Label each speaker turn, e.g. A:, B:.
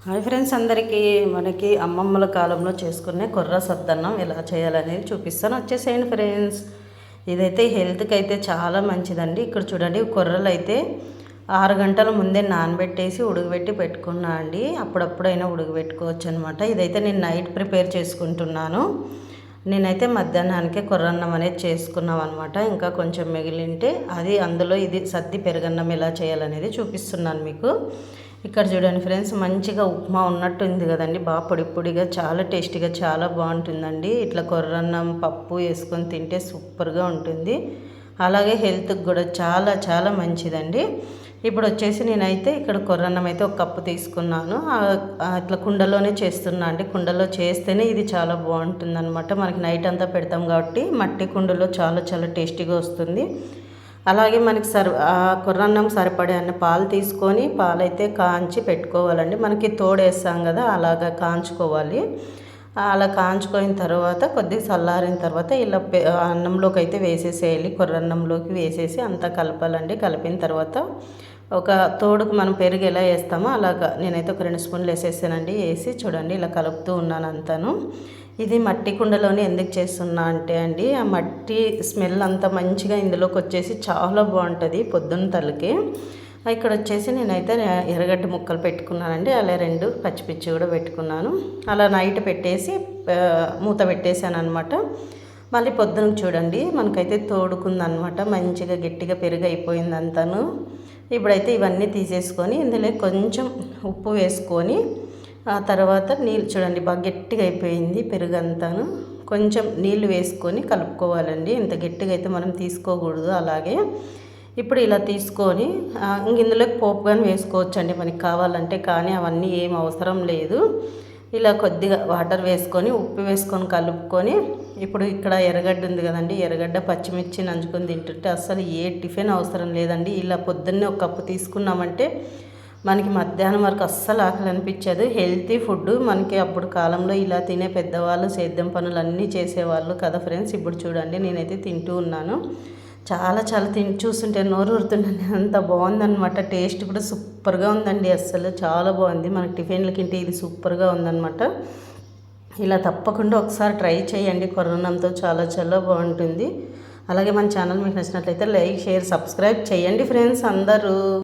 A: Hi friends, అందరికీ మనకి అమ్మమ్మల కాలంలో చేసుకునే కొర్ర సద్దన్నం ఎలా చేయాలనేది చూపిస్తాను. వచ్చేసేయండి ఫ్రెండ్స్. ఇదైతే హెల్త్కి అయితే చాలా మంచిదండి. ఇక్కడ చూడండి, కొర్రలు అయితే 6 గంటల ముందే నానబెట్టేసి ఉడకబెట్టి పెట్టుకున్నా అండి. అప్పుడప్పుడైనా ఉడకబెట్టుకోవచ్చు అనమాట. ఇదైతే నేను నైట్ ప్రిపేర్ చేసుకుంటున్నాను. నేనైతే మధ్యాహ్నానికే కొర్రన్నం అనేది చేసుకున్నాం అనమాట. ఇంకా కొంచెం మిగిలింటే అది అందులో ఇది సద్ది పెరుగన్నం ఎలా చేయాలనేది చూపిస్తున్నాను మీకు. ఇక్కడ చూడండి ఫ్రెండ్స్, మంచిగా ఉప్మా ఉన్నట్టు ఉంది కదండి. బాగా పొడి పొడిగా చాలా టేస్టీగా చాలా బాగుంటుందండి. ఇట్లా కొర్రన్నం పప్పు వేసుకొని తింటే సూపర్గా ఉంటుంది. అలాగే హెల్త్కి కూడా చాలా చాలా మంచిదండి. ఇప్పుడు వచ్చేసి నేనైతే ఇక్కడ కొర్రన్నం అయితే ఒక కప్పు తీసుకున్నాను. ఇట్లా కుండలోనే చేస్తున్నా అండి. కుండలో చేస్తేనే ఇది చాలా బాగుంటుంది అనమాట. మనకి నైట్ అంతా పెడతాం కాబట్టి మట్టి కుండలో చాలా చాలా టేస్టీగా వస్తుంది. అలాగే మనకి కొర్రన్నం సరిపడే అన్ని పాలు తీసుకొని పాలైతే కాంచి పెట్టుకోవాలండి. మనకి తోడేస్తాం కదా, అలాగా కాంచుకోవాలి. అలా కాంచుకోయిన తర్వాత కొద్దిగా చల్లారిన తర్వాత ఇలా అన్నంలోకి అయితే వేసేసేయాలి. కొర్రన్నంలోకి వేసేసి అంతా కలపాలండి. కలిపిన తర్వాత ఒక తోడుకు మనం పెరుగు ఎలా వేస్తామో అలాగా నేనైతే ఒక 2 స్పూన్లు వేసేసానండి. వేసి చూడండి ఇలా కలుపుతూ ఉన్నాను అంతాను. ఇది మట్టి కుండలోనే ఎందుకు చేస్తున్నా అంటే అండి, ఆ మట్టి స్మెల్ అంతా మంచిగా ఇందులోకి వచ్చేసి చాలా బాగుంటుంది పొద్దున్న తలకి. ఇక్కడ వచ్చేసి నేనైతే ఎర్రగడ్డ ముక్కలు పెట్టుకున్నానండి. అలా 2 పచ్చిమిర్చి కూడా పెట్టుకున్నాను. అలా నైట్ పెట్టేసి మూత పెట్టేశాను అనమాట. మళ్ళీ పొద్దున చూడండి మనకైతే తోడుకుందనమాట. మంచిగా గట్టిగా పెరుగు అయిపోయింది అంతాను. ఇప్పుడైతే ఇవన్నీ తీసేసుకొని ఇందులో కొంచెం ఉప్పు వేసుకొని ఆ తర్వాత నీళ్ళు చూడండి బాగా గట్టిగా అయిపోయింది పెరుగు అంతాను. కొంచెం నీళ్ళు వేసుకొని కలుపుకోవాలండి. ఇంత గట్టిగా అయితే మనం తీసుకోకూడదు. అలాగే ఇప్పుడు ఇలా తీసుకొని ఇందులోకి పోపు కానీ వేసుకోవచ్చండి మనకి కావాలంటే, కానీ అవన్నీ ఏం అవసరం లేదు. ఇలా కొద్దిగా వాటర్ వేసుకొని ఉప్పు వేసుకొని కలుపుకొని ఇప్పుడు ఇక్కడ ఎర్రగడ్డ ఉంది కదండి, ఎర్రగడ్డ పచ్చిమిర్చి నంచుకొని తింటుంటే అస్సలు ఏ టిఫిన్ అవసరం లేదండి. ఇలా పొద్దున్నే ఒక కప్పు తీసుకున్నామంటే మనకి మధ్యాహ్నం వరకు అస్సలు ఆకలి అనిపించదు. Healthy food. మనకి అప్పుడు కాలంలో ఇలా తినే పెద్దవాళ్ళు సేద్యం పనులు అన్నీ చేసేవాళ్ళు కదా ఫ్రెండ్స్. ఇప్పుడు చూడండి నేనైతే తింటూ ఉన్నాను. చాలా చాలా చూస్తుంటే నోరు ఊరుతుందండి. అంత బాగుందనమాట. టేస్ట్ కూడా సూపర్గా ఉందండి. అస్సలు చాలా బాగుంది. మనకి టిఫిన్లకింటే ఇది సూపర్గా ఉందన్నమాట. ఇలా తప్పకుండా ఒకసారి ట్రై చేయండి. కొర్రన్నంతో చాలా చాలా బాగుంటుంది. అలాగే మన ఛానల్ మీకు నచ్చినట్లయితే లైక్, షేర్, సబ్స్క్రైబ్ చేయండి ఫ్రెండ్స్ అందరూ.